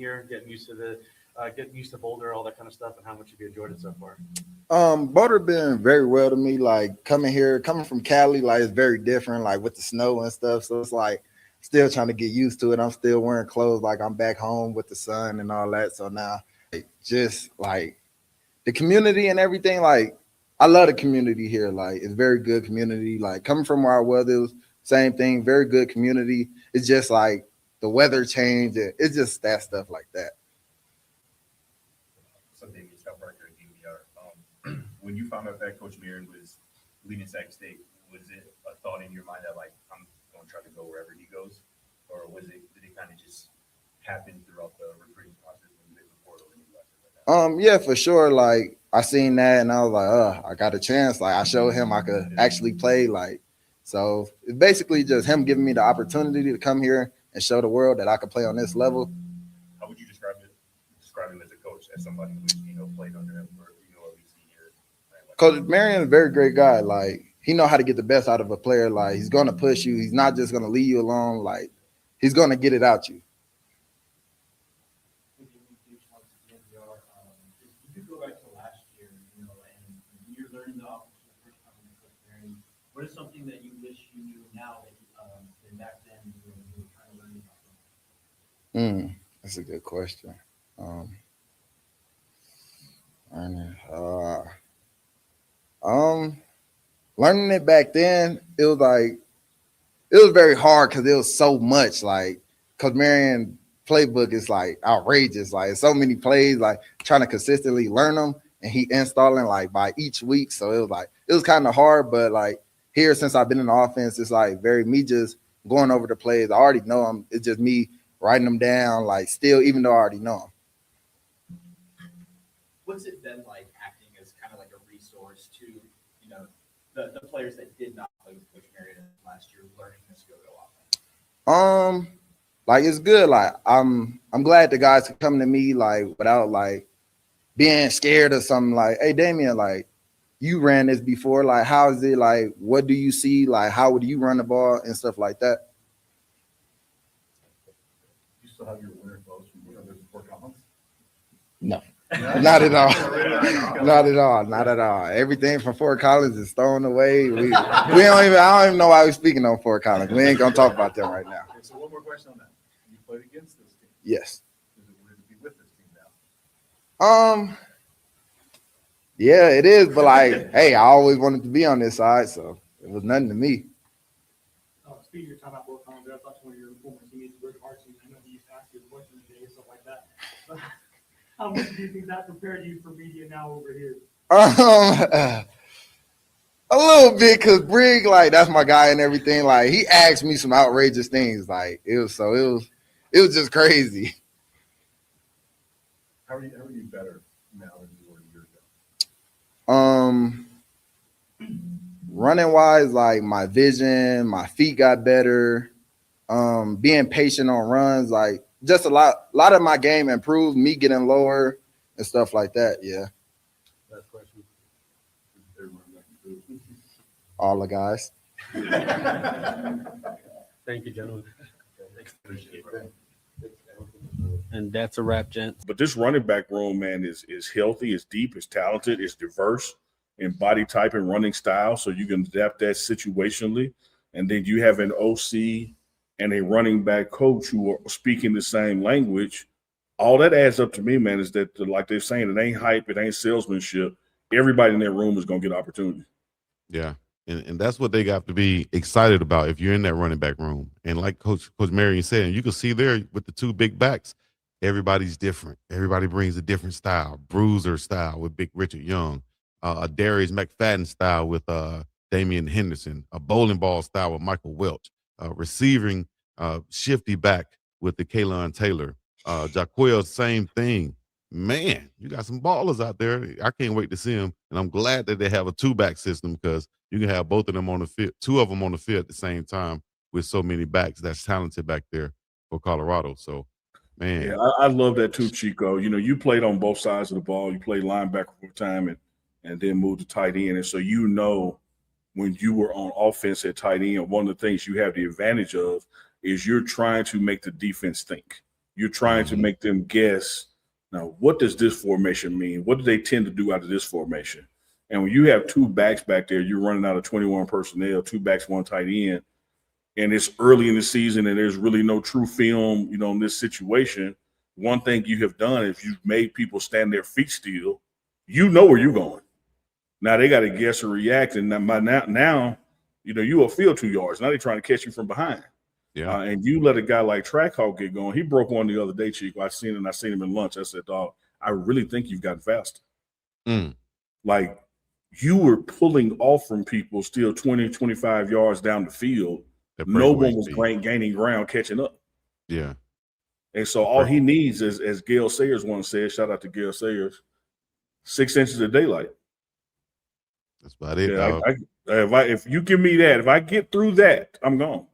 here, getting used to Boulder, all that kind of stuff, and how much have you enjoyed it so far? Boulder been very well to me. Like coming from Cali, like it's very different, like with the snow and stuff. So it's like still trying to get used to it. I'm still wearing clothes like I'm back home with the sun and all that. So now, just like the community and everything, like I love the community here. Like it's very good community. Like coming from where I was, it was same thing, very good community. It's just like the weather change. It's just that stuff like that. Something you stop right here at DMR. When you found out that Coach Marion was leaving Sac State, was it a thought in your mind that like I'm going to try to go wherever he goes, or did it kind of just happen throughout the recruiting process when you hit the portal and you left it like that? Yeah, for sure. Like I seen that and I was like, I got a chance. Like I showed him I could actually play. Like, so it's basically just him giving me the opportunity to come here and show the world that I could play on this level. How would you describe him as a coach, as somebody who's played under him for at least a year? Coach Marion is a very great guy. Like he know how to get the best out of a player. Like he's gonna push you. He's not just gonna leave you alone. Like he's gonna get it out you. If you go back to last year, and you're learning the offense for the first time with Coach Marion, what is something that you wish you knew now that than back then you were trying to learn about them? That's a good question. Learning it back then, it was very hard because it was so much. Like, Coach Marion playbook is like outrageous. Like, so many plays. Like, trying to consistently learn them, and he installing like by each week. So it was kind of hard. But like here, since I've been in the offense, it's like me just going over the plays. I already know them. It's just me writing them down. Like, still, even though I already know them. What's it been like acting as kind of like a resource to, the players that did not play with Coach Marion last year, learning this go-go offense? Like it's good. Like I'm glad the guys can come to me like without like being scared or something. Like, hey Damian, like you ran this before. Like, how is it? Like, what do you see? Like, how would you run the ball and stuff like that? You still have your winter clothes from those Fort Collins? No. Not at all. Not at all. Not at all. Everything from Fort Collins is thrown away. I don't even know why we're speaking on Fort Collins. We ain't gonna talk about them right now. Okay, so one more question on that. You played against this team. Yes. Is it weird to be with this team now? Yeah, it is, but like, hey, I always wanted to be on this side, so it was nothing to me. Speaking of your time at Fort Collins, I thought one of your former teammates, Rick Hartson, I know he used to ask you a question today and stuff like that. So, how much do you think that prepared you for media now over here? A little bit, because Brig, like, that's my guy and everything. Like, he asked me some outrageous things. Like, it was just crazy. How are you better now than you were a year ago? Running wise, like my vision, my feet got better. Being patient on runs, like just a lot of my game improved, me getting lower and stuff like that. Yeah. Last question. All the guys. Thank you, gentlemen. And that's a wrap, gents. But this running back room, man, is healthy, it's deep, it's talented, it's diverse in body type and running style, so you can adapt that situationally. And then you have an OC and a running back coach who are speaking the same language. All that adds up to me, man, is that, like they're saying, it ain't hype, it ain't salesmanship. Everybody in that room is going to get opportunity. Yeah, and that's what they got to be excited about if you're in that running back room. And like Coach Marion said, and you can see there with the two big backs, everybody's different. Everybody brings a different style. Bruiser style with Big Richard Young, a Darius McFadden style with Damian Henderson, a bowling ball style with Michael Welch, receiving shifty back with the Kaylon Taylor, Jaquil, same thing. Man, you got some ballers out there. I can't wait to see them, and I'm glad that they have a two-back system because you can have both of them on the field, two of them on the field at the same time with so many backs that's talented back there for Colorado. So, man. Yeah, I love that too, Chico. You played on both sides of the ball. You played linebacker for a time and then moved to tight end. And so when you were on offense at tight end, one of the things you have the advantage of is you're trying to make the defense think. You're trying to make them guess. Now, what does this formation mean? What do they tend to do out of this formation? And when you have two backs back there, you're running out of 21 personnel, two backs, one tight end, and it's early in the season and there's really no true film, you know, in this situation. One thing you have done is you've made people stand their feet still. You know where you're going. Now they got to guess or react. And now, you know, you will field 2 yards. Now they're trying to catch you from behind. Yeah. And you let a guy like Trackhawk get going. He broke one the other day, Chico. I seen him in lunch. I said, dog, I really think you've gotten faster. Like you were pulling off from people still 20, 25 yards down the field. No one was gaining ground, catching up. Yeah. And so all he needs is, as Gail Sayers once said, shout out to Gail Sayers, 6 inches of daylight. That's about it, Yeah, dog. if you give me that, if I get through that, I'm gone.